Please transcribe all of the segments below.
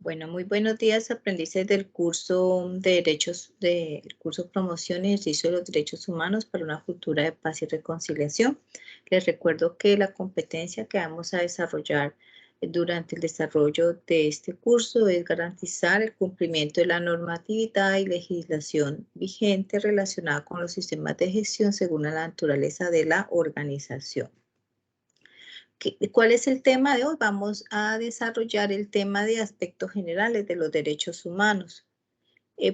Bueno, muy buenos días, aprendices del curso de Derechos, del curso Promoción y Ejercicio de los Derechos Humanos para una cultura de paz y reconciliación. Les recuerdo que la competencia que vamos a desarrollar durante el desarrollo de este curso es garantizar el cumplimiento de la normatividad y legislación vigente relacionada con los sistemas de gestión según la naturaleza de la organización. ¿Cuál es el tema de hoy? Vamos a desarrollar el tema de aspectos generales de los derechos humanos.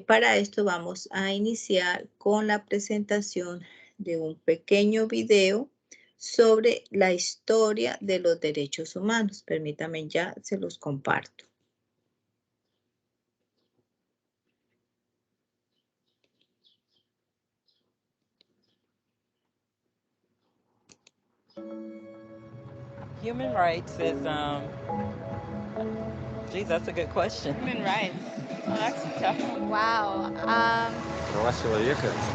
Para esto vamos a iniciar con la presentación de un pequeño video sobre la historia de los derechos humanos. Permítame, ya se los comparto. Human rights is, geez, that's a good question. Human rights. Oh, that's tough. Wow.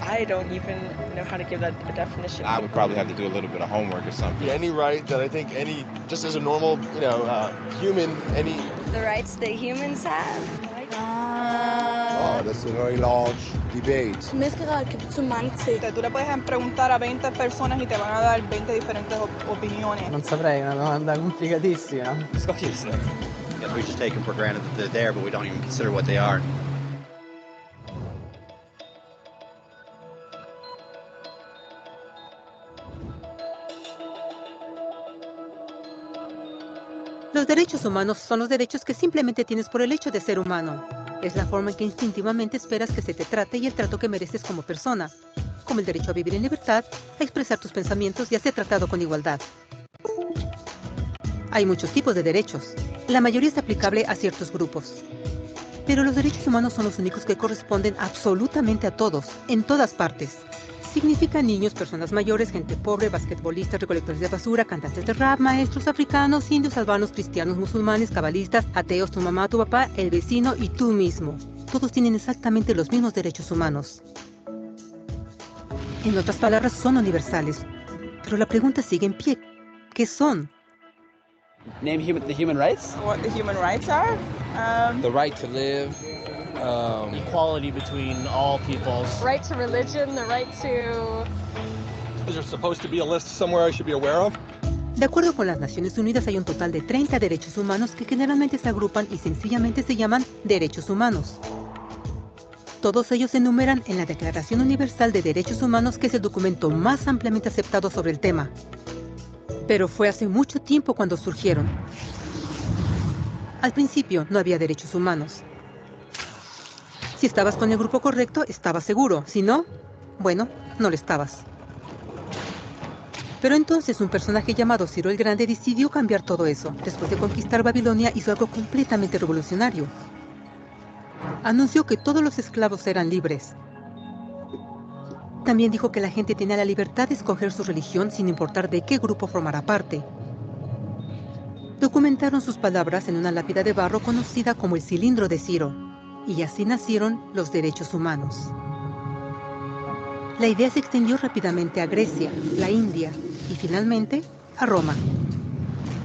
I don't even know how to give that a definition. I would probably have to do a little bit of homework or something. Any right that I think just as a normal, human, The rights that humans have? Oh, that's a very large debate. Tú le puedes preguntar a 20 personas y te van a dar 20 diferentes opiniones. Non saprei, è una domanda complicatissima. Guess we just take them for granted that they're there, but we don't even consider what they are. Los derechos humanos son los derechos que simplemente tienes por el hecho de ser humano. Es la forma en que instintivamente esperas que se te trate y el trato que mereces como persona, como el derecho a vivir en libertad, a expresar tus pensamientos y a ser tratado con igualdad. Hay muchos tipos de derechos. La mayoría es aplicable a ciertos grupos. Pero los derechos humanos son los únicos que corresponden absolutamente a todos, en todas partes. Significa niños, personas mayores, gente pobre, basquetbolistas, recolectores de basura, cantantes de rap, maestros africanos, indios, albanos, cristianos, musulmanes, cabalistas, ateos, tu mamá, tu papá, el vecino y tú mismo. Todos tienen exactamente los mismos derechos humanos. En otras palabras, son universales. Pero la pregunta sigue en pie. ¿Qué son? Name the human rights? What the human rights are? The right to live. Equality between all peoples. Right to religion, the right to... Is there supposed to be a list somewhere I should be aware of? De acuerdo con las Naciones Unidas, hay un total de 30 derechos humanos que generalmente se agrupan y sencillamente se llaman derechos humanos. Todos ellos se enumeran en la Declaración Universal de Derechos Humanos, que es el documento más ampliamente aceptado sobre el tema. Pero fue hace mucho tiempo cuando surgieron. Al principio no había derechos humanos. Si estabas con el grupo correcto, estabas seguro. Si no, bueno, no lo estabas. Pero entonces un personaje llamado Ciro el Grande decidió cambiar todo eso. Después de conquistar Babilonia, hizo algo completamente revolucionario. Anunció que todos los esclavos eran libres. También dijo que la gente tenía la libertad de escoger su religión sin importar de qué grupo formara parte. Documentaron sus palabras en una lápida de barro conocida como el Cilindro de Ciro. Y así nacieron los derechos humanos. La idea se extendió rápidamente a Grecia, la India y finalmente a Roma.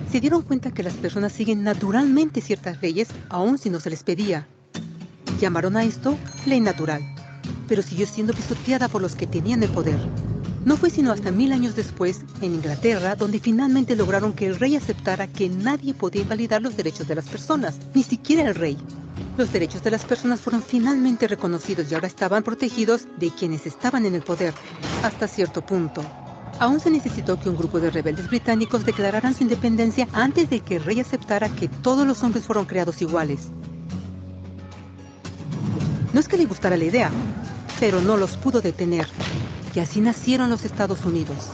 Se dieron cuenta que las personas siguen naturalmente ciertas leyes aun si no se les pedía. Llamaron a esto ley natural, pero siguió siendo pisoteada por los que tenían el poder. No fue sino hasta 1000 años después, en Inglaterra, donde finalmente lograron que el rey aceptara que nadie podía invalidar los derechos de las personas, ni siquiera el rey. Los derechos de las personas fueron finalmente reconocidos y ahora estaban protegidos de quienes estaban en el poder, hasta cierto punto. Aún se necesitó que un grupo de rebeldes británicos declararan su independencia antes de que el rey aceptara que todos los hombres fueron creados iguales. No es que le gustara la idea, pero no los pudo detener. Y así nacieron los Estados Unidos.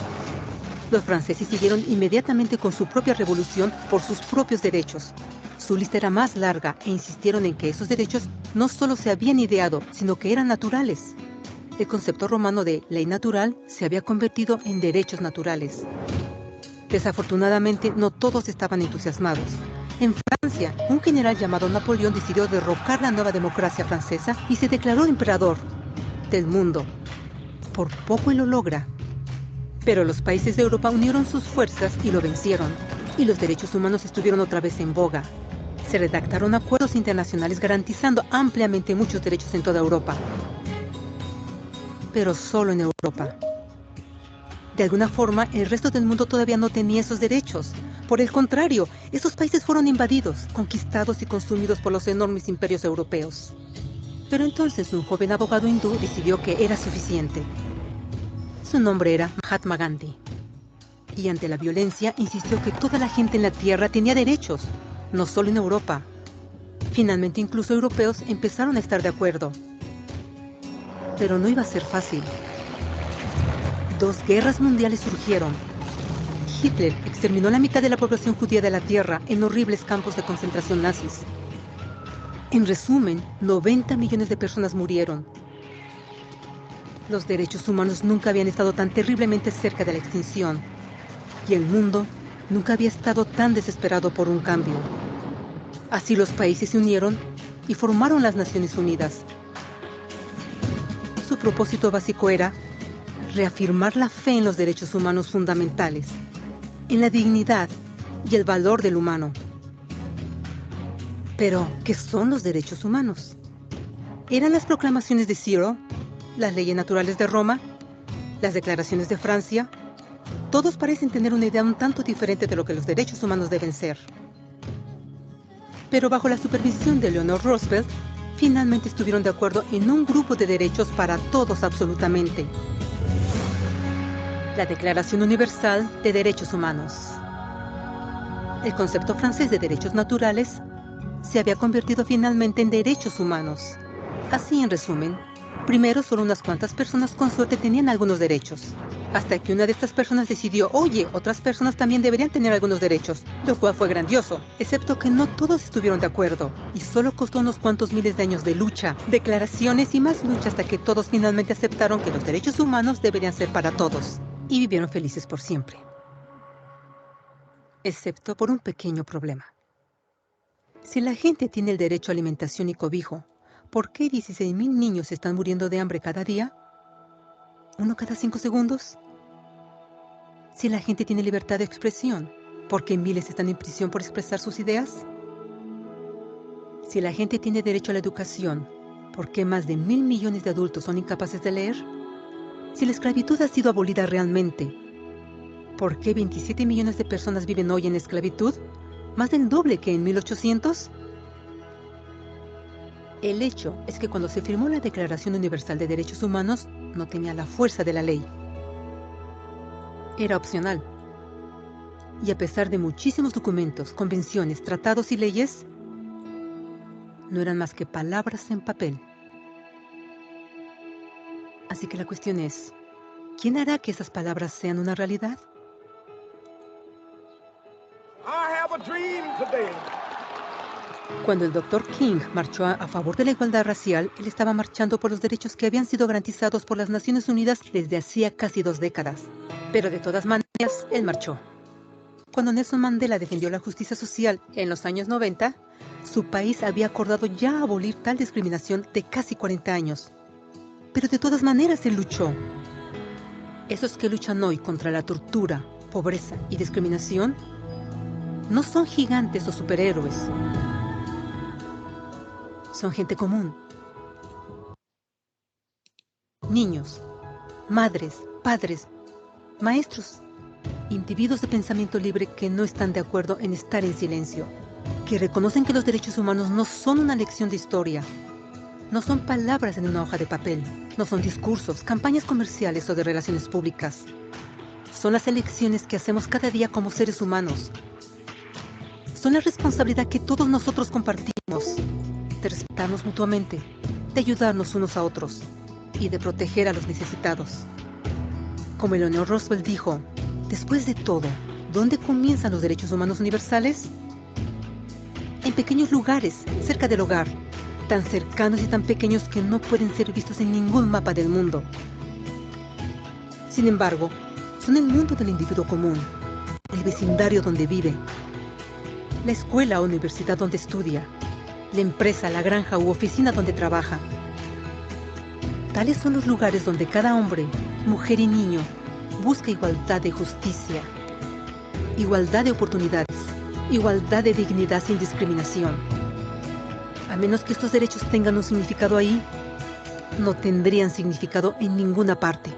Los franceses siguieron inmediatamente con su propia revolución por sus propios derechos. Su lista era más larga e insistieron en que esos derechos no solo se habían ideado, sino que eran naturales. El concepto romano de ley natural se había convertido en derechos naturales. Desafortunadamente, no todos estaban entusiasmados. En Francia, un general llamado Napoleón decidió derrocar la nueva democracia francesa y se declaró emperador del mundo. Por poco y lo logra. Pero los países de Europa unieron sus fuerzas y lo vencieron. Y los derechos humanos estuvieron otra vez en boga. Se redactaron acuerdos internacionales garantizando ampliamente muchos derechos en toda Europa. Pero solo en Europa. De alguna forma, el resto del mundo todavía no tenía esos derechos. Por el contrario, esos países fueron invadidos, conquistados y consumidos por los enormes imperios europeos. Pero entonces un joven abogado hindú decidió que era suficiente. Su nombre era Mahatma Gandhi. Y ante la violencia insistió que toda la gente en la Tierra tenía derechos, no solo en Europa. Finalmente incluso europeos empezaron a estar de acuerdo. Pero no iba a ser fácil. 2 guerras mundiales surgieron. Hitler exterminó la mitad de la población judía de la Tierra en horribles campos de concentración nazis. En resumen, 90 millones de personas murieron. Los derechos humanos nunca habían estado tan terriblemente cerca de la extinción. Y el mundo nunca había estado tan desesperado por un cambio. Así los países se unieron y formaron las Naciones Unidas. Su propósito básico era reafirmar la fe en los derechos humanos fundamentales, en la dignidad y el valor del humano. Pero, ¿qué son los derechos humanos? ¿Eran las proclamaciones de Ciro, las leyes naturales de Roma, las declaraciones de Francia? Todos parecen tener una idea un tanto diferente de lo que los derechos humanos deben ser. Pero bajo la supervisión de Eleanor Roosevelt, finalmente estuvieron de acuerdo en un grupo de derechos para todos absolutamente. La Declaración Universal de Derechos Humanos. El concepto francés de derechos naturales se había convertido finalmente en derechos humanos. Así, en resumen, primero solo unas cuantas personas con suerte tenían algunos derechos, hasta que una de estas personas decidió, oye, otras personas también deberían tener algunos derechos, lo cual fue grandioso, excepto que no todos estuvieron de acuerdo, y solo costó unos cuantos miles de años de lucha, declaraciones y más lucha hasta que todos finalmente aceptaron que los derechos humanos deberían ser para todos, y vivieron felices por siempre. Excepto por un pequeño problema. Si la gente tiene el derecho a alimentación y cobijo, ¿por qué 16,000 niños están muriendo de hambre cada día? ¿Uno cada 5 segundos? Si la gente tiene libertad de expresión, ¿por qué miles están en prisión por expresar sus ideas? Si la gente tiene derecho a la educación, ¿por qué más de 1,000 millones de adultos son incapaces de leer? Si la esclavitud ha sido abolida realmente, ¿por qué 27 millones de personas viven hoy en esclavitud? ¿Más del doble que en 1800? El hecho es que cuando se firmó la Declaración Universal de Derechos Humanos, no tenía la fuerza de la ley. Era opcional. Y a pesar de muchísimos documentos, convenciones, tratados y leyes, no eran más que palabras en papel. Así que la cuestión es, ¿quién hará que esas palabras sean una realidad? Cuando el Dr. King marchó a favor de la igualdad racial, él estaba marchando por los derechos que habían sido garantizados por las Naciones Unidas desde hacía casi 2 décadas. Pero de todas maneras, él marchó. Cuando Nelson Mandela defendió la justicia social en los años 90, su país había acordado ya abolir tal discriminación de casi 40 años. Pero de todas maneras él luchó. Esos que luchan hoy contra la tortura, pobreza y discriminación no son gigantes o superhéroes. Son gente común. Niños, madres, padres, maestros, individuos de pensamiento libre que no están de acuerdo en estar en silencio, que reconocen que los derechos humanos no son una lección de historia, no son palabras en una hoja de papel, no son discursos, campañas comerciales o de relaciones públicas. Son las elecciones que hacemos cada día como seres humanos. Son la responsabilidad que todos nosotros compartimos, de respetarnos mutuamente, de ayudarnos unos a otros y de proteger a los necesitados. Como Eleanor Roosevelt dijo, después de todo, ¿dónde comienzan los derechos humanos universales? En pequeños lugares, cerca del hogar, tan cercanos y tan pequeños que no pueden ser vistos en ningún mapa del mundo. Sin embargo, son el mundo del individuo común, el vecindario donde vive, la escuela o universidad donde estudia, la empresa, la granja u oficina donde trabaja. Tales son los lugares donde cada hombre, mujer y niño busca igualdad de justicia, igualdad de oportunidades, igualdad de dignidad sin discriminación. A menos que estos derechos tengan un significado ahí, no tendrían significado en ninguna parte.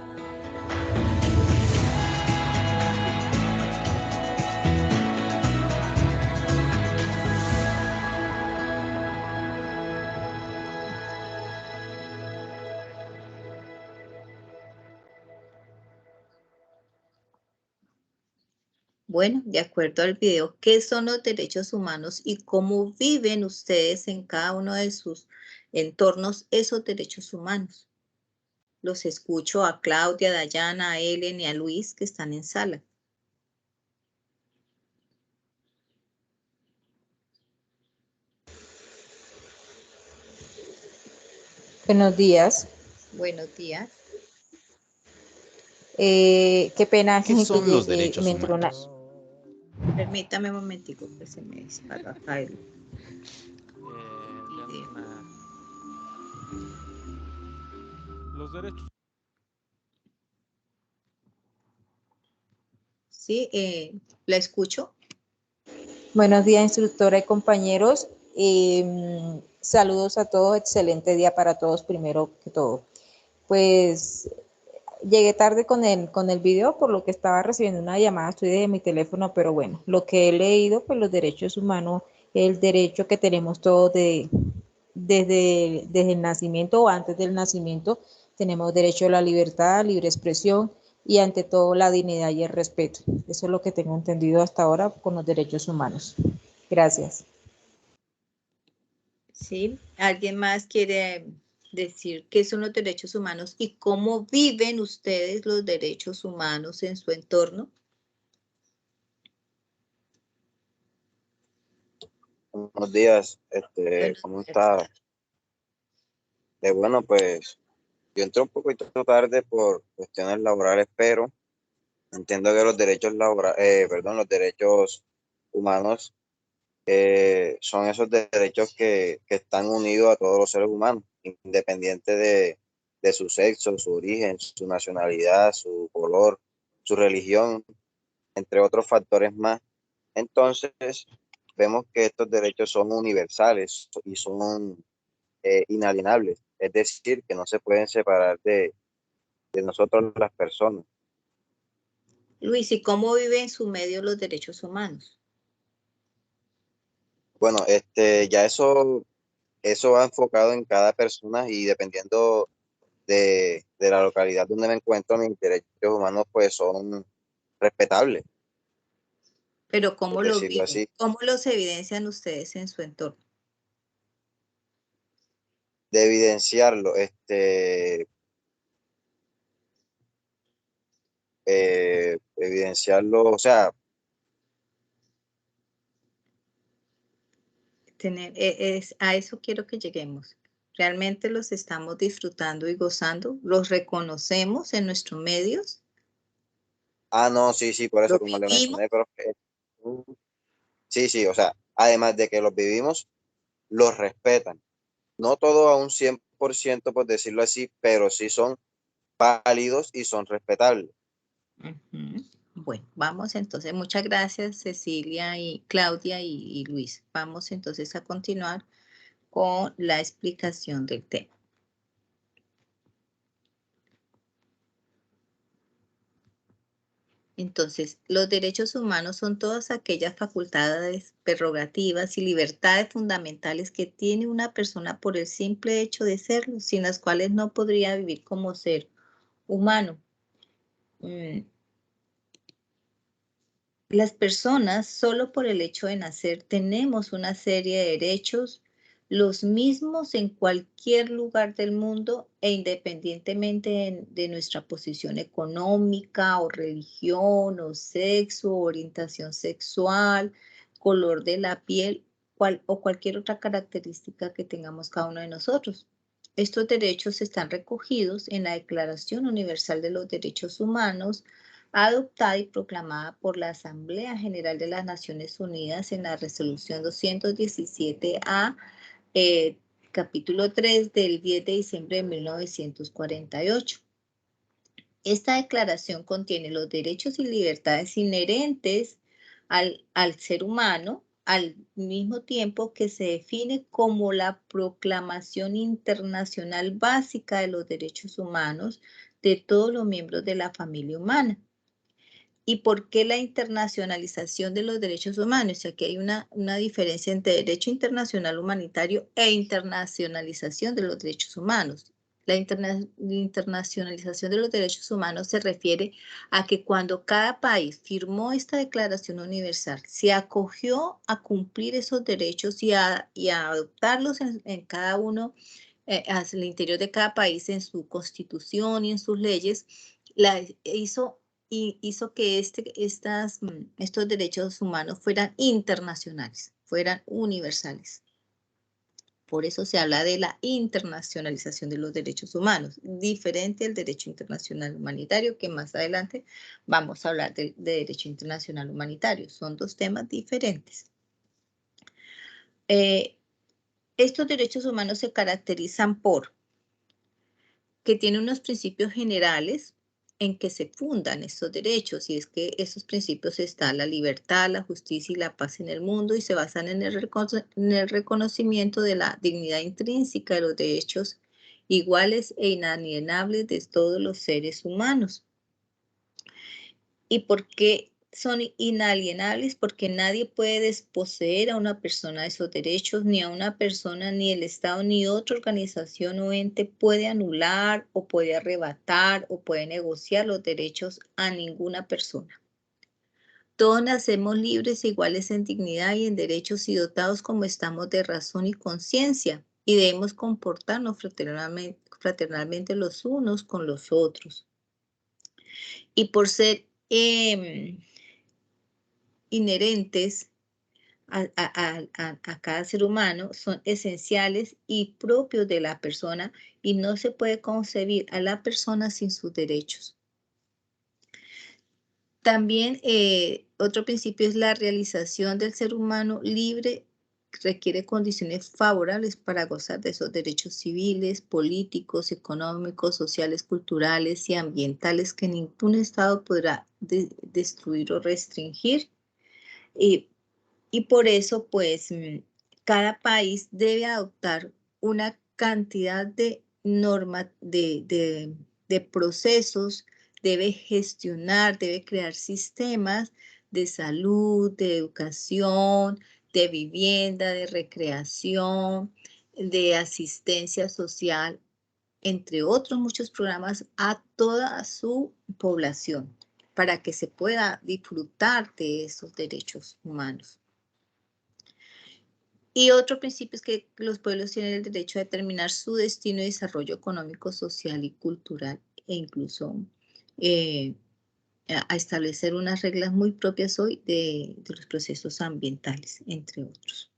Bueno, de acuerdo al video, ¿qué son los derechos humanos y cómo viven ustedes en cada uno de sus entornos esos derechos humanos? Los escucho a Claudia, a Dayana, a Ellen y a Luis que están en sala. Buenos días. Buenos días. Qué pena ¿Qué que son los llegué, derechos me entró una... humanos? Permítame un momentico que se me disparó acá el video. Los derechos. Sí, la escucho. Buenos días, instructora y compañeros. Saludos a todos, excelente día para todos primero que todo. Pues llegué tarde con el video, por lo que estaba recibiendo una llamada, estoy desde mi teléfono, pero bueno, lo que he leído, pues los derechos humanos, el derecho que tenemos todos desde el nacimiento o antes del nacimiento, tenemos derecho a la libertad, libre expresión y ante todo la dignidad y el respeto. Eso es lo que tengo entendido hasta ahora con los derechos humanos. Gracias. Sí, ¿alguien más quiere decir qué son los derechos humanos y cómo viven ustedes los derechos humanos en su entorno? Buenos días, ¿cómo está? Bueno, pues yo entré un poquito tarde por cuestiones laborales, pero entiendo que los derechos los derechos humanos son esos derechos que están unidos a todos los seres humanos, independiente de su sexo, su origen, su nacionalidad, su color, su religión, entre otros factores más. Entonces, vemos que estos derechos son universales y son inalienables, es decir, que no se pueden separar de nosotros las personas. Luis, ¿y cómo vive en su medio los derechos humanos? Bueno, ya eso va enfocado en cada persona y dependiendo de la localidad donde me encuentro, mis derechos humanos pues son respetables. Pero ¿cómo lo viven? Así. ¿Cómo los evidencian ustedes en su entorno? De evidenciarlo, evidenciarlo, o sea, a eso quiero que lleguemos. ¿Realmente los estamos disfrutando y gozando? ¿Los reconocemos en nuestros medios? Ah, no, sí, por eso como le mencioné, pero sí, o sea, además de que los vivimos, los respetan. No todo a un 100%, por decirlo así, pero sí son válidos y son respetables. Bueno, vamos entonces, muchas gracias Cecilia y Claudia y Luis. Vamos entonces a continuar con la explicación del tema. Entonces, los derechos humanos son todas aquellas facultades, prerrogativas y libertades fundamentales que tiene una persona por el simple hecho de serlo, sin las cuales no podría vivir como ser humano. Las personas, solo por el hecho de nacer, tenemos una serie de derechos, los mismos en cualquier lugar del mundo e independientemente de nuestra posición económica o religión o sexo, orientación sexual, color de la piel o cualquier otra característica que tengamos cada uno de nosotros. Estos derechos están recogidos en la Declaración Universal de los Derechos Humanos, adoptada y proclamada por la Asamblea General de las Naciones Unidas en la Resolución 217A, capítulo 3 del 10 de diciembre de 1948. Esta declaración contiene los derechos y libertades inherentes al ser humano, al mismo tiempo que se define como la Proclamación Internacional Básica de los Derechos Humanos de todos los miembros de la familia humana. ¿Y por qué la internacionalización de los derechos humanos? Aquí hay una diferencia entre derecho internacional humanitario e internacionalización de los derechos humanos. La internacionalización de los derechos humanos se refiere a que cuando cada país firmó esta Declaración Universal, se acogió a cumplir esos derechos y a adoptarlos en cada uno, hacia el interior de cada país, en su constitución y en sus leyes, hizo que estos derechos humanos fueran internacionales, fueran universales. Por eso se habla de la internacionalización de los derechos humanos, diferente al derecho internacional humanitario, que más adelante vamos a hablar de derecho internacional humanitario. Son dos temas diferentes. Estos derechos humanos se caracterizan por que tienen unos principios generales en que se fundan estos derechos, y es que esos principios están la libertad, la justicia y la paz en el mundo, y se basan en el reconocimiento de la dignidad intrínseca de los derechos iguales e inalienables de todos los seres humanos. ¿Y por qué son inalienables? Porque nadie puede desposeer a una persona de esos derechos, ni a una persona, ni el Estado, ni otra organización o ente puede anular o puede arrebatar o puede negociar los derechos a ninguna persona. Todos nacemos libres e iguales en dignidad y en derechos y dotados como estamos de razón y conciencia, y debemos comportarnos fraternalmente los unos con los otros. Y por ser inherentes a cada ser humano, son esenciales y propios de la persona, y no se puede concebir a la persona sin sus derechos. También otro principio es la realización del ser humano libre, requiere condiciones favorables para gozar de esos derechos civiles, políticos, económicos, sociales, culturales y ambientales que ningún Estado podrá destruir o restringir. Y por eso, pues, cada país debe adoptar una cantidad de normas, de procesos, debe gestionar, debe crear sistemas de salud, de educación, de vivienda, de recreación, de asistencia social, entre otros muchos programas, a toda su población, para que se pueda disfrutar de esos derechos humanos. Y otro principio es que los pueblos tienen el derecho a determinar su destino y desarrollo económico, social y cultural, e incluso a establecer unas reglas muy propias hoy de los procesos ambientales, entre otros.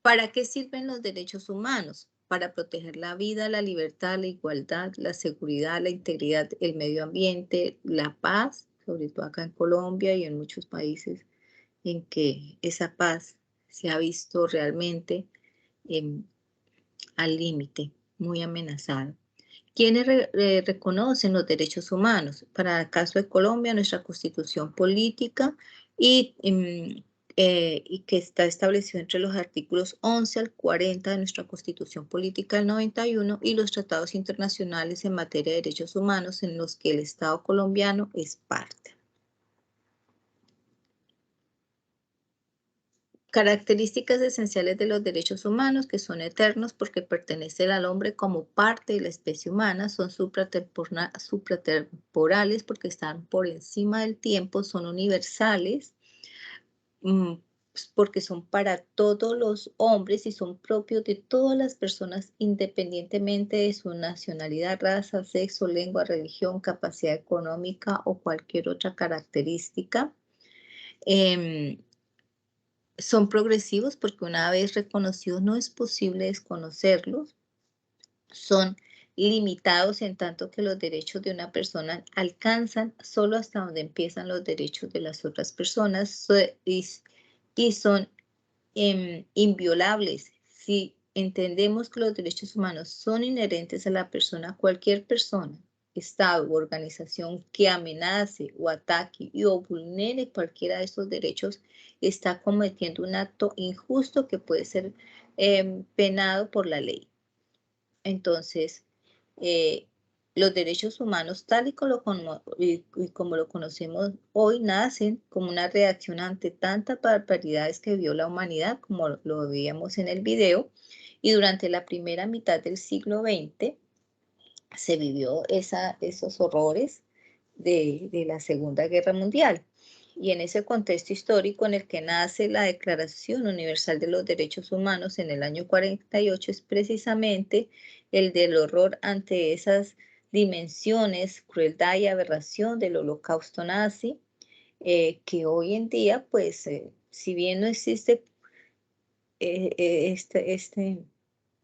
¿Para qué sirven los derechos humanos? Para proteger la vida, la libertad, la igualdad, la seguridad, la integridad, el medio ambiente, la paz, sobre todo acá en Colombia y en muchos países en que esa paz se ha visto realmente al límite, muy amenazada. ¿Quiénes reconocen los derechos humanos? Para el caso de Colombia, nuestra Constitución Política y que está establecido entre los artículos 11 al 40 de nuestra Constitución Política del 91 y los tratados internacionales en materia de derechos humanos en los que el Estado colombiano es parte. Características esenciales de los derechos humanos, que son eternos porque pertenecen al hombre como parte de la especie humana, son supratemporales porque están por encima del tiempo, son universales porque son para todos los hombres y son propios de todas las personas independientemente de su nacionalidad, raza, sexo, lengua, religión, capacidad económica o cualquier otra característica. Son progresivos porque una vez reconocidos no es posible desconocerlos. Son limitados en tanto que los derechos de una persona alcanzan solo hasta donde empiezan los derechos de las otras personas y son inviolables. Si entendemos que los derechos humanos son inherentes a la persona, cualquier persona, Estado u organización que amenace o ataque o vulnere cualquiera de esos derechos está cometiendo un acto injusto que puede ser penado por la ley. Entonces, los derechos humanos, tal y como lo conocemos hoy, nacen como una reacción ante tantas barbaridades que vio la humanidad, como lo veíamos en el video, y durante la primera mitad del siglo XX se vivió esos horrores de la Segunda Guerra Mundial. Y en ese contexto histórico en el que nace la Declaración Universal de los Derechos Humanos en el año 48 es precisamente el del horror ante esas dimensiones, crueldad y aberración del holocausto nazi, que hoy en día, pues, si bien no existe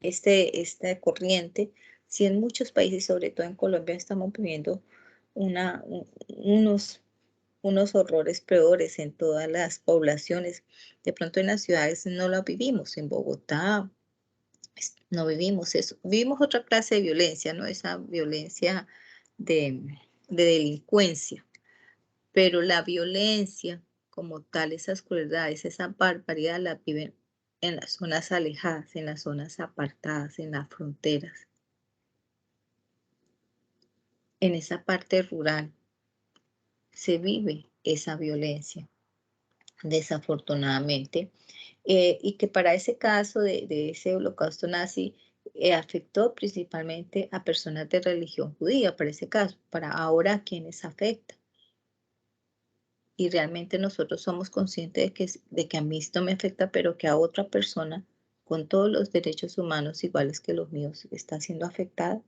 esta corriente, si en muchos países, sobre todo en Colombia, estamos viviendo unos horrores peores en todas las poblaciones. De pronto en las ciudades no lo vivimos, en Bogotá no vivimos eso. Vivimos otra clase de violencia, ¿no? Esa violencia de delincuencia. Pero la violencia como tal, esas crueldades, esa barbaridad la viven en las zonas alejadas, en las zonas apartadas, en las fronteras, en esa parte rural se vive esa violencia, desafortunadamente, y que para ese caso de ese holocausto nazi afectó principalmente a personas de religión judía, para ese caso, para ahora a quienes afecta. Y realmente nosotros somos conscientes de que a mí esto me afecta, pero que a otra persona con todos los derechos humanos iguales que los míos está siendo afectada.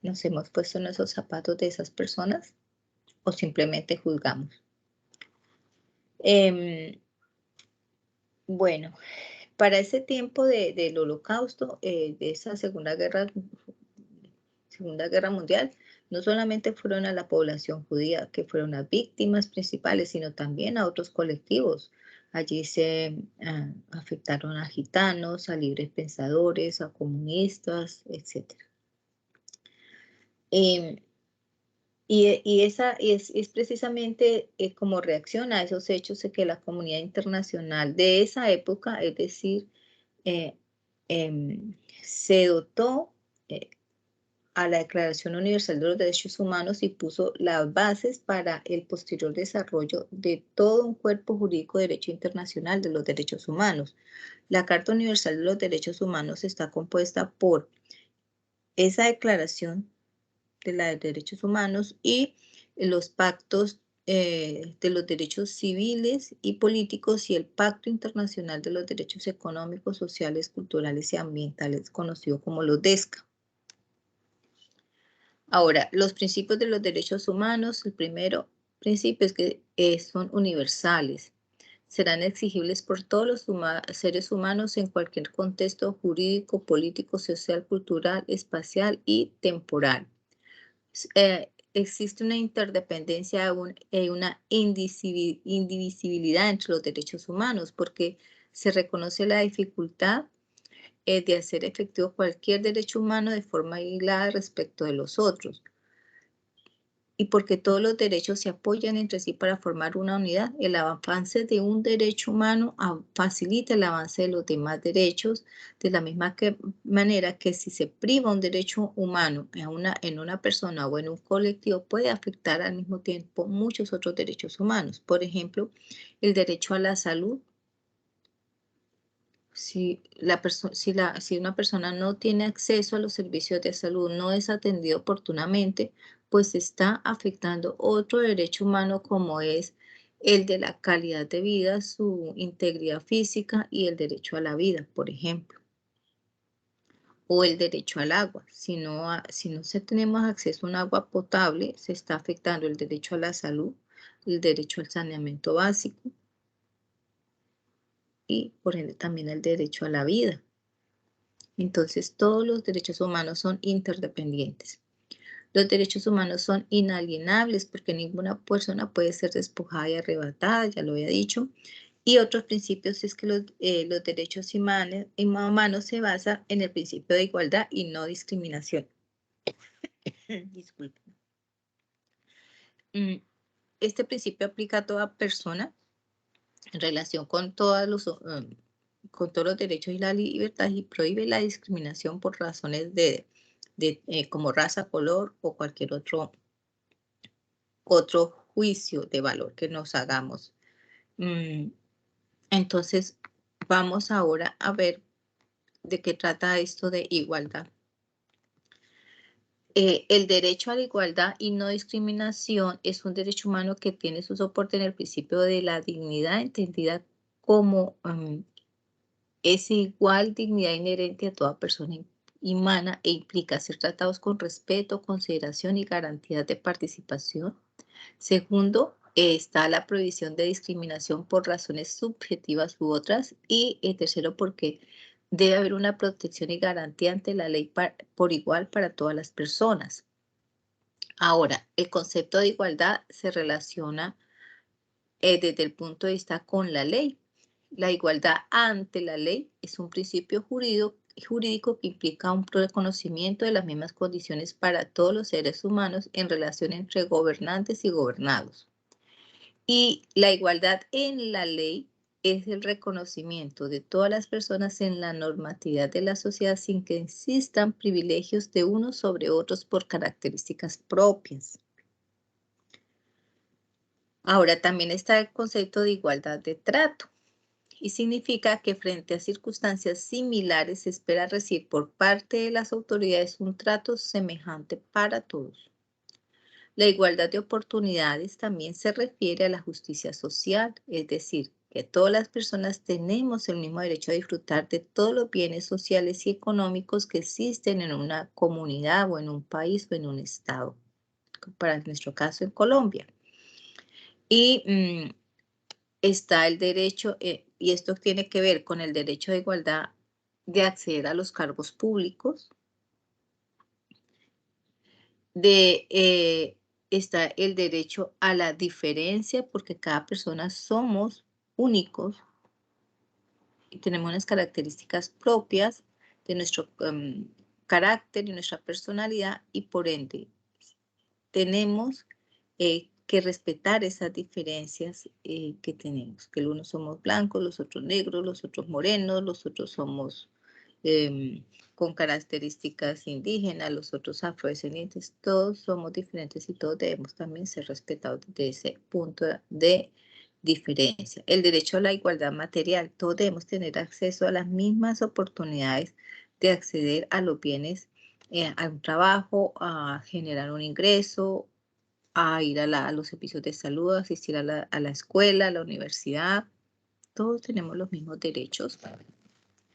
¿Nos hemos puesto en esos zapatos de esas personas o simplemente juzgamos? Bueno, para ese tiempo del holocausto, de esa Segunda Guerra Mundial, no solamente fueron a la población judía, que fueron las víctimas principales, sino también a otros colectivos. Allí se afectaron a gitanos, a libres pensadores, a comunistas, etc. Y es precisamente como reacción a esos hechos de que la comunidad internacional de esa época, es decir, se dotó a la Declaración Universal de los Derechos Humanos y puso las bases para el posterior desarrollo de todo un cuerpo jurídico de derecho internacional de los derechos humanos. La Carta Universal de los Derechos Humanos está compuesta por esa declaración de los derechos humanos y los pactos de los derechos civiles y políticos y el Pacto Internacional de los Derechos Económicos, Sociales, Culturales y Ambientales, conocido como los DESCA. Ahora, los principios de los derechos humanos, el primero principio es que son universales. Serán exigibles por todos los seres humanos en cualquier contexto jurídico, político, social, cultural, espacial y temporal. Existe una interdependencia y una indivisibilidad entre los derechos humanos porque se reconoce la dificultad de hacer efectivo cualquier derecho humano de forma aislada respecto de los otros. Y porque todos los derechos se apoyan entre sí para formar una unidad, el avance de un derecho humano facilita el avance de los demás derechos, de la misma manera que si se priva un derecho humano en una persona o en un colectivo, puede afectar al mismo tiempo muchos otros derechos humanos. Por ejemplo, el derecho a la salud. Si una persona no tiene acceso a los servicios de salud, no es atendido oportunamente, pues está afectando otro derecho humano como es el de la calidad de vida, su integridad física y el derecho a la vida, por ejemplo. O el derecho al agua. Si no tenemos acceso a un agua potable, se está afectando el derecho a la salud, el derecho al saneamiento básico, y por ende también el derecho a la vida. Entonces, todos los derechos humanos son interdependientes. Los derechos humanos son inalienables porque ninguna persona puede ser despojada y arrebatada, ya lo había dicho. Y otros principios es que los derechos humanos se basan en el principio de igualdad y no discriminación. Disculpen. Este principio aplica a toda persona en relación con todos los derechos y la libertad y prohíbe la discriminación por razones como raza, color o cualquier otro juicio de valor que nos hagamos. Entonces, vamos ahora a ver de qué trata esto de igualdad. El derecho a la igualdad y no discriminación es un derecho humano que tiene su soporte en el principio de la dignidad, entendida como esa igual dignidad inherente a toda persona humana e implica ser tratados con respeto, consideración y garantías de participación. Segundo, está la prohibición de discriminación por razones subjetivas u otras. Y tercero, porque debe haber una protección y garantía ante la ley por igual para todas las personas. Ahora, el concepto de igualdad se relaciona desde el punto de vista con la ley. La igualdad ante la ley es un principio jurídico que implica un reconocimiento de las mismas condiciones para todos los seres humanos en relación entre gobernantes y gobernados. Y la igualdad en la ley es el reconocimiento de todas las personas en la normatividad de la sociedad sin que existan privilegios de unos sobre otros por características propias. Ahora también está el concepto de igualdad de trato y significa que frente a circunstancias similares se espera recibir por parte de las autoridades un trato semejante para todos. La igualdad de oportunidades también se refiere a la justicia social, es decir, que todas las personas tenemos el mismo derecho a disfrutar de todos los bienes sociales y económicos que existen en una comunidad o en un país o en un estado, para nuestro caso en Colombia. Y está el derecho, y esto tiene que ver con el derecho de igualdad de acceder a los cargos públicos, está el derecho a la diferencia, porque cada persona somos únicos y tenemos unas características propias de nuestro carácter y nuestra personalidad, y por ende tenemos que respetar esas diferencias que tenemos, que unos somos blancos, los otros negros, los otros morenos, los otros somos con características indígenas, los otros afrodescendientes, todos somos diferentes y todos debemos también ser respetados desde ese punto de diferencia. El derecho a la igualdad material, todos debemos tener acceso a las mismas oportunidades de acceder a los bienes, a un trabajo, a generar un ingreso, a ir a los servicios de salud, a asistir a la escuela, a la universidad. Todos tenemos los mismos derechos.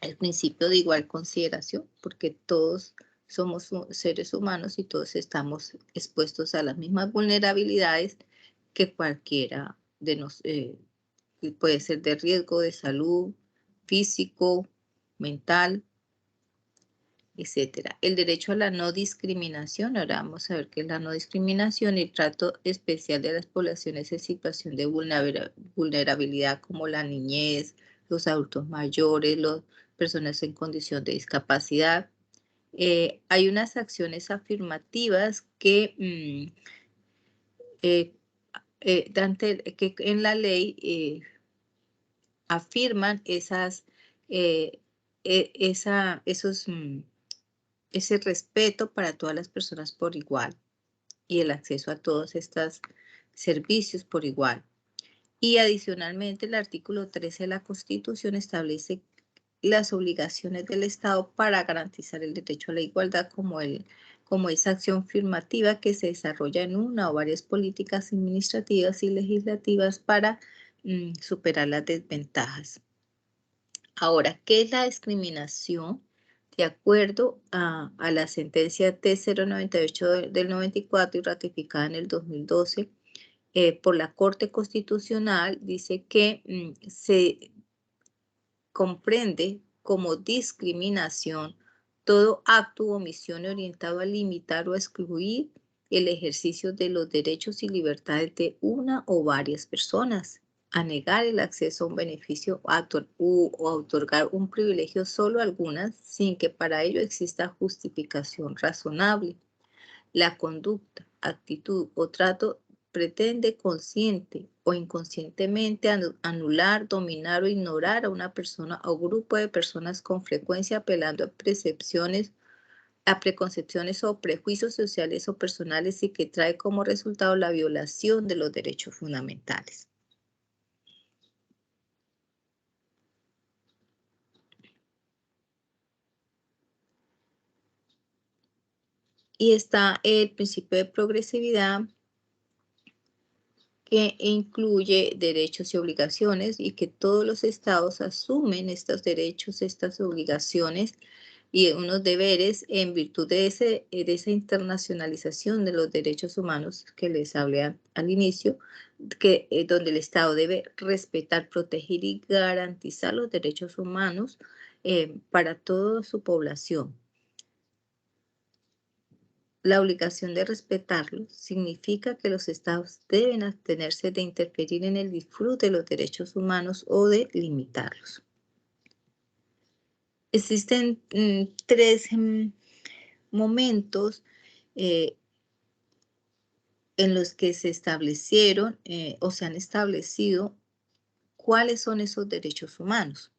El principio de igual consideración, porque todos somos seres humanos y todos estamos expuestos a las mismas vulnerabilidades que cualquiera de nosotros. Puede ser de riesgo de salud, físico, mental, etcétera. El derecho a la no discriminación. Ahora vamos a ver qué es la no discriminación y el trato especial de las poblaciones en situación de vulnerabilidad como la niñez, los adultos mayores, las personas en condición de discapacidad. Hay unas acciones afirmativas que, que en la ley afirman ese respeto para todas las personas por igual y el acceso a todos estos servicios por igual. Y adicionalmente el artículo 13 de la Constitución establece las obligaciones del Estado para garantizar el derecho a la igualdad como esa acción afirmativa que se desarrolla en una o varias políticas administrativas y legislativas para superar las desventajas. Ahora, ¿qué es la discriminación? De acuerdo a la sentencia T098 del 94 y ratificada en el 2012 por la Corte Constitucional, dice que se comprende como discriminación todo acto u omisión orientado a limitar o a excluir el ejercicio de los derechos y libertades de una o varias personas, a negar el acceso a un beneficio o a otorgar un privilegio solo a algunas sin que para ello exista justificación razonable. La conducta, actitud o trato pretende consciente o inconscientemente anular, dominar o ignorar a una persona o grupo de personas, con frecuencia apelando a preconcepciones o prejuicios sociales o personales, y que trae como resultado la violación de los derechos fundamentales. Y está el principio de progresividad, que incluye derechos y obligaciones, y que todos los estados asumen estos derechos, estas obligaciones y unos deberes en virtud de esa internacionalización de los derechos humanos que les hablé al inicio, donde el Estado debe respetar, proteger y garantizar los derechos humanos para toda su población. La obligación de respetarlos significa que los estados deben abstenerse de interferir en el disfrute de los derechos humanos o de limitarlos. Existen tres momentos en los que se establecieron o se han establecido cuáles son esos derechos humanos.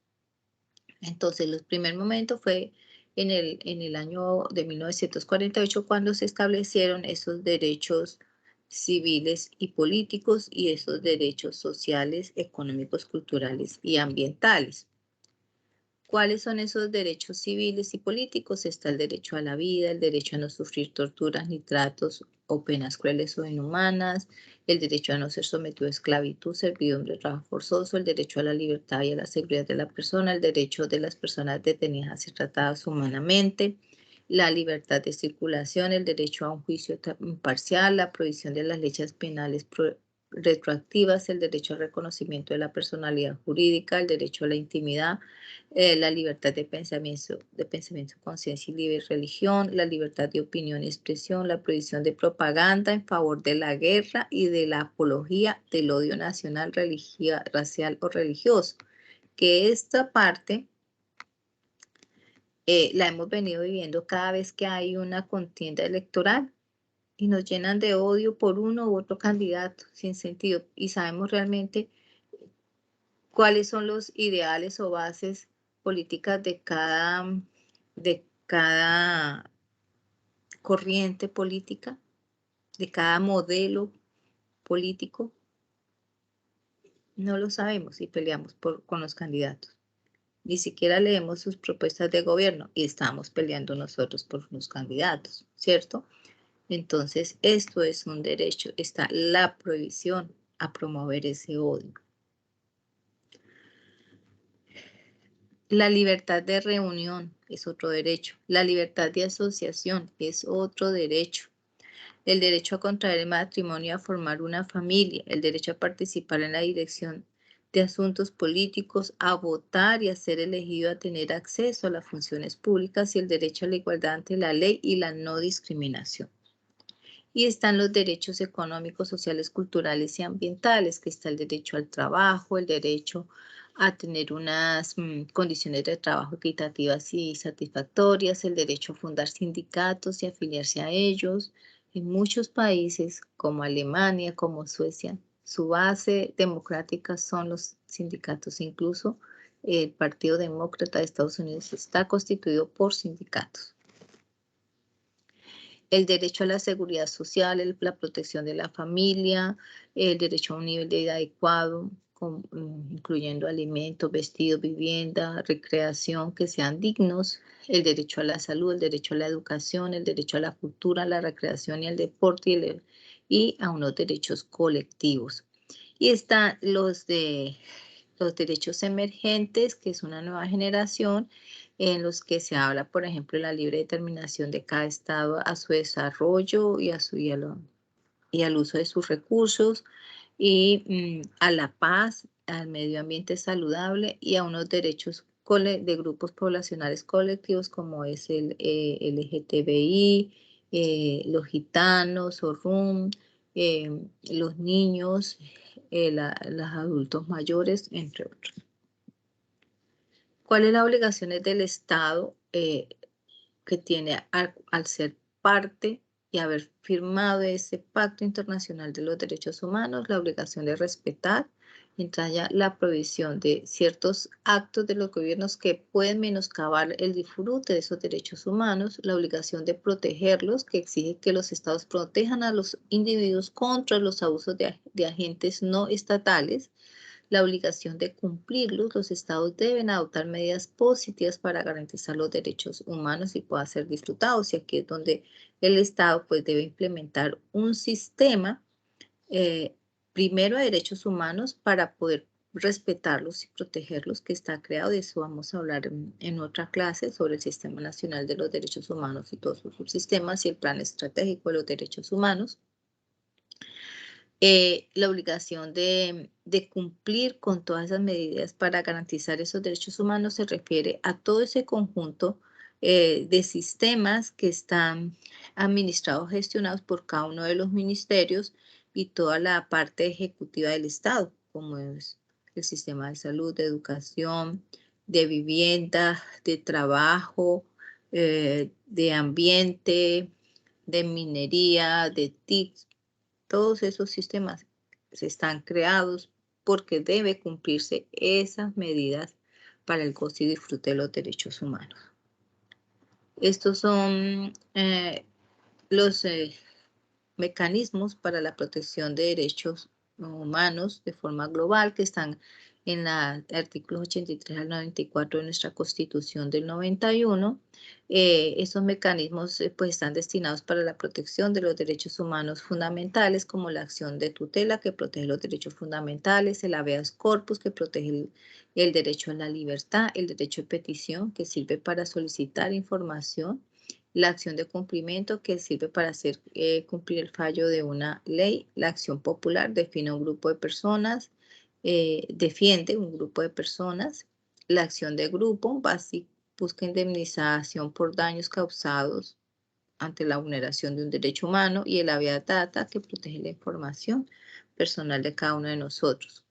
Entonces, el primer momento fue en el año de 1948, cuando se establecieron esos derechos civiles y políticos y esos derechos sociales, económicos, culturales y ambientales. ¿Cuáles son esos derechos civiles y políticos? Está el derecho a la vida, el derecho a no sufrir torturas ni tratos o penas crueles o inhumanas, el derecho a no ser sometido a esclavitud, servidumbre, trabajo forzoso, el derecho a la libertad y a la seguridad de la persona, el derecho de las personas detenidas a ser tratadas humanamente, la libertad de circulación, el derecho a un juicio imparcial, la prohibición de las leyes penales retroactivas, el derecho al reconocimiento de la personalidad jurídica, el derecho a la intimidad, la libertad de pensamiento, conciencia y libre religión, la libertad de opinión y expresión, la prohibición de propaganda en favor de la guerra y de la apología del odio nacional, racial o religioso. Que esta parte la hemos venido viviendo cada vez que hay una contienda electoral, y nos llenan de odio por uno u otro candidato sin sentido, y sabemos realmente cuáles son los ideales o bases políticas de cada corriente política, de cada modelo político. No lo sabemos y peleamos con los candidatos. Ni siquiera leemos sus propuestas de gobierno y estamos peleando nosotros por los candidatos, ¿cierto? Entonces, esto es un derecho. Está la prohibición a promover ese odio. La libertad de reunión es otro derecho. La libertad de asociación es otro derecho. El derecho a contraer matrimonio y a formar una familia. El derecho a participar en la dirección de asuntos políticos, a votar y a ser elegido, a tener acceso a las funciones públicas, y el derecho a la igualdad ante la ley y la no discriminación. Y están los derechos económicos, sociales, culturales y ambientales, que está el derecho al trabajo, el derecho a tener unas condiciones de trabajo equitativas y satisfactorias, el derecho a fundar sindicatos y afiliarse a ellos. En muchos países, como Alemania, como Suecia, su base democrática son los sindicatos. Incluso el Partido Demócrata de Estados Unidos está constituido por sindicatos. El derecho a la seguridad social, la protección de la familia, el derecho a un nivel de vida adecuado, incluyendo alimentos, vestidos, vivienda, recreación, que sean dignos, el derecho a la salud, el derecho a la educación, el derecho a la cultura, a la recreación y al deporte, y a unos derechos colectivos. Y están los derechos emergentes, que es una nueva generación, en los que se habla, por ejemplo, de la libre determinación de cada estado a su desarrollo y al uso de sus recursos, y a la paz, al medio ambiente saludable y a unos derechos de grupos poblacionales colectivos, como es el LGTBI, los gitanos o RUM, los niños, los adultos mayores, entre otros. ¿Cuáles son las obligaciones del Estado que tiene al ser parte y haber firmado ese Pacto Internacional de los Derechos Humanos, la obligación de respetar, entra ya la provisión de ciertos actos de los gobiernos que pueden menoscabar el disfrute de esos derechos humanos, la obligación de protegerlos, que exige que los estados protejan a los individuos contra los abusos de agentes no estatales, la obligación de cumplirlos, los estados deben adoptar medidas positivas para garantizar los derechos humanos y puedan ser disfrutados. Y aquí es donde el estado pues debe implementar un sistema primero de derechos humanos para poder respetarlos y protegerlos, que está creado. De eso vamos a hablar en otra clase sobre el Sistema Nacional de los Derechos Humanos y todos sus subsistemas y el Plan Estratégico de los Derechos Humanos. La obligación de cumplir con todas esas medidas para garantizar esos derechos humanos se refiere a todo ese conjunto de sistemas que están administrados, gestionados por cada uno de los ministerios y toda la parte ejecutiva del Estado, como es el sistema de salud, de educación, de vivienda, de trabajo, de ambiente, de minería, de TIC. Todos esos sistemas están creados porque debe cumplirse esas medidas para el goce y disfrute de los derechos humanos. Estos son los mecanismos para la protección de derechos humanos de forma global que están en los artículos 83 al 94 de nuestra Constitución del 91. Esos mecanismos pues están destinados para la protección de los derechos humanos fundamentales, como la acción de tutela que protege los derechos fundamentales, el habeas corpus que protege el derecho a la libertad, el derecho de petición que sirve para solicitar información, la acción de cumplimiento que sirve para hacer cumplir el fallo de una ley, la acción popular define un grupo de personas, defiende un grupo de personas, la acción de grupo busca indemnización por daños causados ante la vulneración de un derecho humano, y el habeas data que protege la información personal de cada uno de nosotros.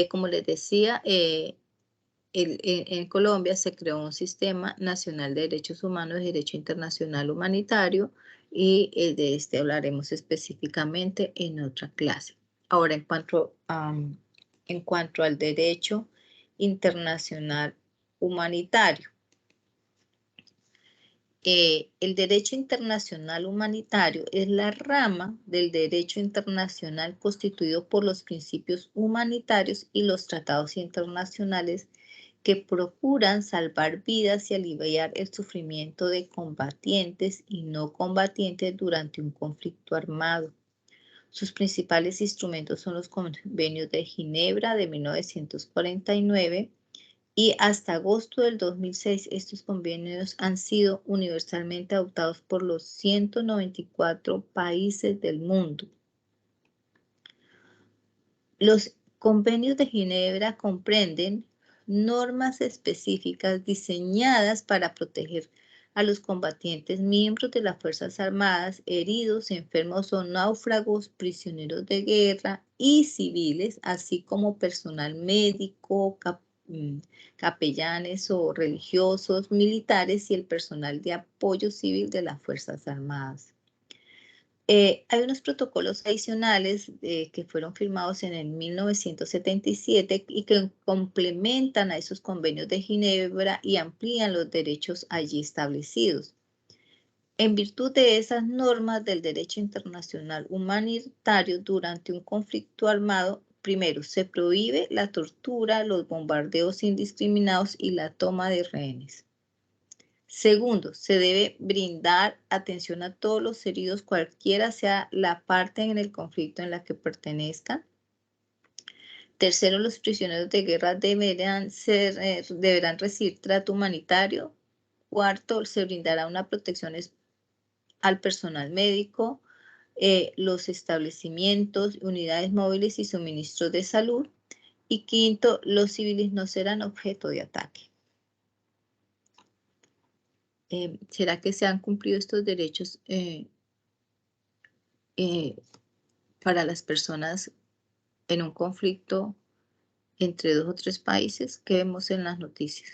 Como les decía, en Colombia se creó un Sistema Nacional de Derechos Humanos de Derecho Internacional Humanitario, y de este hablaremos específicamente en otra clase. Ahora, en cuanto al derecho internacional humanitario. El derecho internacional humanitario es la rama del derecho internacional constituido por los principios humanitarios y los tratados internacionales que procuran salvar vidas y aliviar el sufrimiento de combatientes y no combatientes durante un conflicto armado. Sus principales instrumentos son los convenios de Ginebra de 1949 y hasta agosto del 2006 estos convenios han sido universalmente adoptados por los 194 países del mundo. Los convenios de Ginebra comprenden normas específicas diseñadas para proteger a los combatientes, miembros de las Fuerzas Armadas, heridos, enfermos o náufragos, prisioneros de guerra y civiles, así como personal médico, capellanes o religiosos, militares y el personal de apoyo civil de las Fuerzas Armadas. Hay unos protocolos adicionales que fueron firmados en el 1977 y que complementan a esos convenios de Ginebra y amplían los derechos allí establecidos. En virtud de esas normas del derecho internacional humanitario durante un conflicto armado, primero, se prohíbe la tortura, los bombardeos indiscriminados y la toma de rehenes. Segundo, se debe brindar atención a todos los heridos, cualquiera sea la parte en el conflicto en la que pertenezcan. Tercero, los prisioneros de guerra deberán recibir trato humanitario. Cuarto, se brindará una protección al personal médico, los establecimientos, unidades móviles y suministros de salud. Y quinto, los civiles no serán objeto de ataque. ¿Será que se han cumplido estos derechos para las personas en un conflicto entre 2 o 3 países que vemos en las noticias?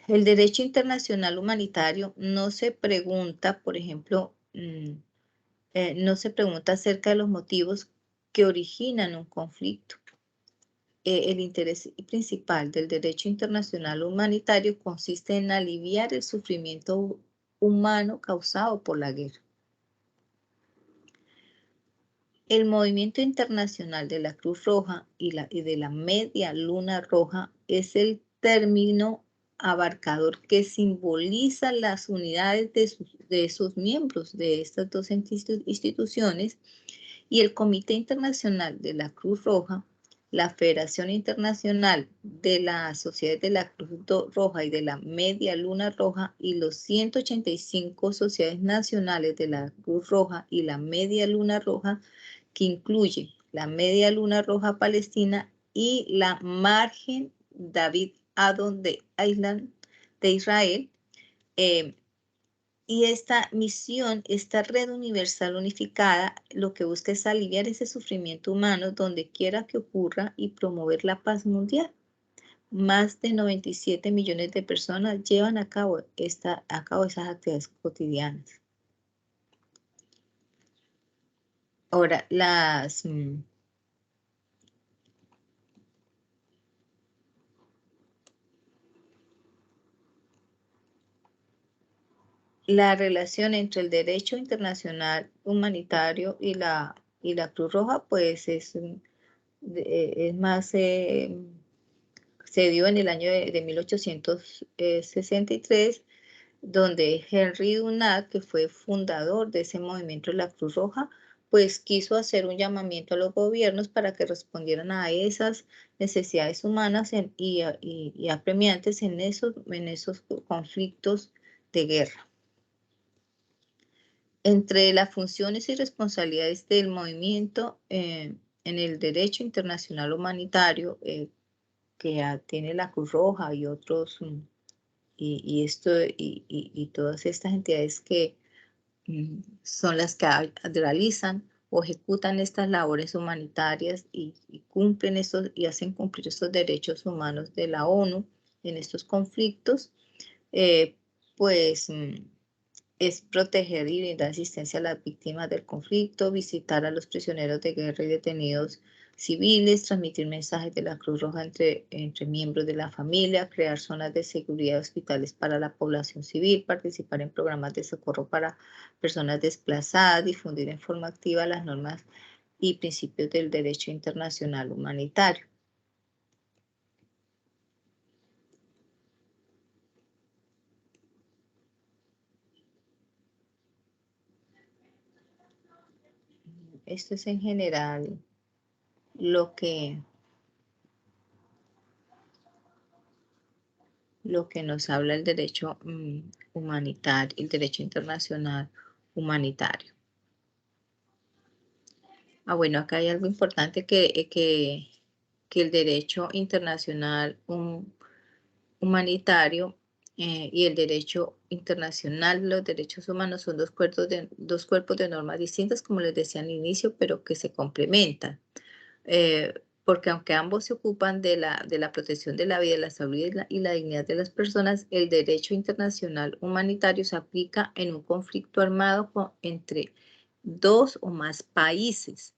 El derecho internacional humanitario no se pregunta, por ejemplo, no se pregunta acerca de los motivos que originan un conflicto. El interés principal del derecho internacional humanitario consiste en aliviar el sufrimiento humano causado por la guerra. El movimiento internacional de la Cruz Roja y de la Media Luna Roja es el término abarcador que simboliza las unidades de sus miembros de estas dos instituciones, y el Comité Internacional de la Cruz Roja, la Federación Internacional de la Sociedad de la Cruz Roja y de la Media Luna Roja y los 185 sociedades nacionales de la Cruz Roja y la Media Luna Roja, que incluye la Media Luna Roja Palestina y la Margen David Adom de Israel. Y esta misión, esta red universal unificada, lo que busca es aliviar ese sufrimiento humano donde quiera que ocurra y promover la paz mundial. Más de 97 millones de personas llevan a cabo esas actividades cotidianas. Ahora, la relación entre el derecho internacional humanitario y la Cruz Roja, pues es más, se dio en el año de 1863, donde Henry Dunant, que fue fundador de ese movimiento de la Cruz Roja, pues quiso hacer un llamamiento a los gobiernos para que respondieran a esas necesidades humanas y apremiantes en esos conflictos de guerra. Entre las funciones y responsabilidades del movimiento en el derecho internacional humanitario que tiene la Cruz Roja y otros, y todas estas entidades que son las que realizan o ejecutan estas labores humanitarias y cumplen y hacen cumplir estos derechos humanos de la ONU en estos conflictos, pues es proteger y brindar asistencia a las víctimas del conflicto, visitar a los prisioneros de guerra y detenidos civiles, transmitir mensajes de la Cruz Roja entre miembros de la familia, crear zonas de seguridad hospitales para la población civil, participar en programas de socorro para personas desplazadas, difundir en forma activa las normas y principios del derecho internacional humanitario. Esto es en general lo que nos habla el derecho humanitario, el derecho internacional humanitario. Bueno, acá hay algo importante que el derecho internacional humanitario y el derecho internacional de los derechos humanos son dos cuerpos de normas distintas, como les decía al inicio, pero que se complementan. Porque aunque ambos se ocupan de la protección de la vida, la salud y la dignidad de las personas, el derecho internacional humanitario se aplica en un conflicto armado entre dos o más países,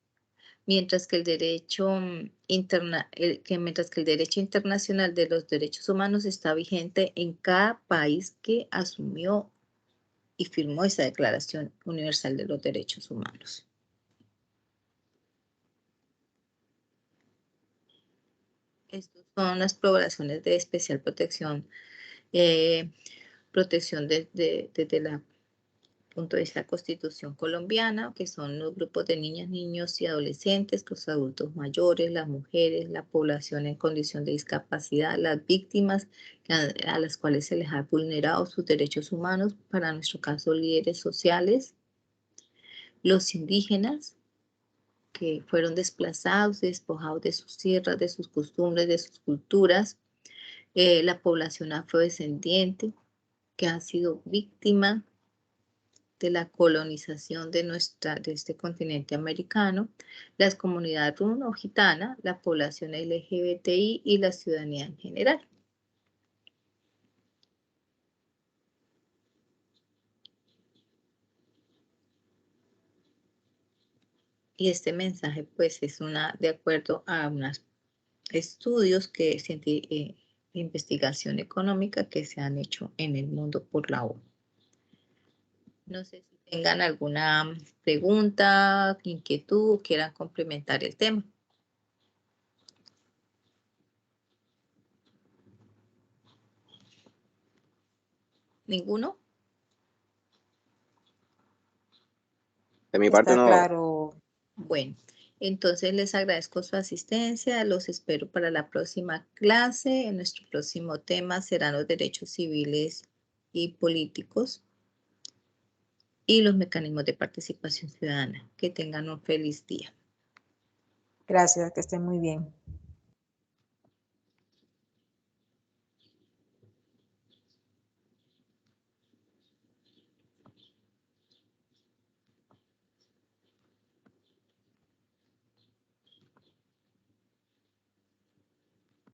mientras que el derecho internacional de los derechos humanos está vigente en cada país que asumió y firmó esa Declaración Universal de los Derechos Humanos. Estas son las poblaciones de especial protección, protección desde el punto de vista de la Constitución colombiana, que son los grupos de niñas, niños y adolescentes, los adultos mayores, las mujeres, la población en condición de discapacidad, las víctimas a las cuales se les ha vulnerado sus derechos humanos, para nuestro caso líderes sociales, los indígenas, que fueron desplazados y despojados de sus tierras, de sus costumbres, de sus culturas, la población afrodescendiente, que ha sido víctima de la colonización de este continente americano, las comunidades runo o gitana, la población LGBTI y la ciudadanía en general. Y este mensaje pues es de acuerdo a unos estudios de investigación económica que se han hecho en el mundo por la ONU. No sé si tengan alguna pregunta, inquietud, quieran complementar el tema. ¿Ninguno? De mi parte Está no. claro. Bueno, entonces les agradezco su asistencia. Los espero para la próxima clase. Nuestro próximo tema serán los derechos civiles y políticos y los mecanismos de participación ciudadana. Que tengan un feliz día. Gracias, que estén muy bien.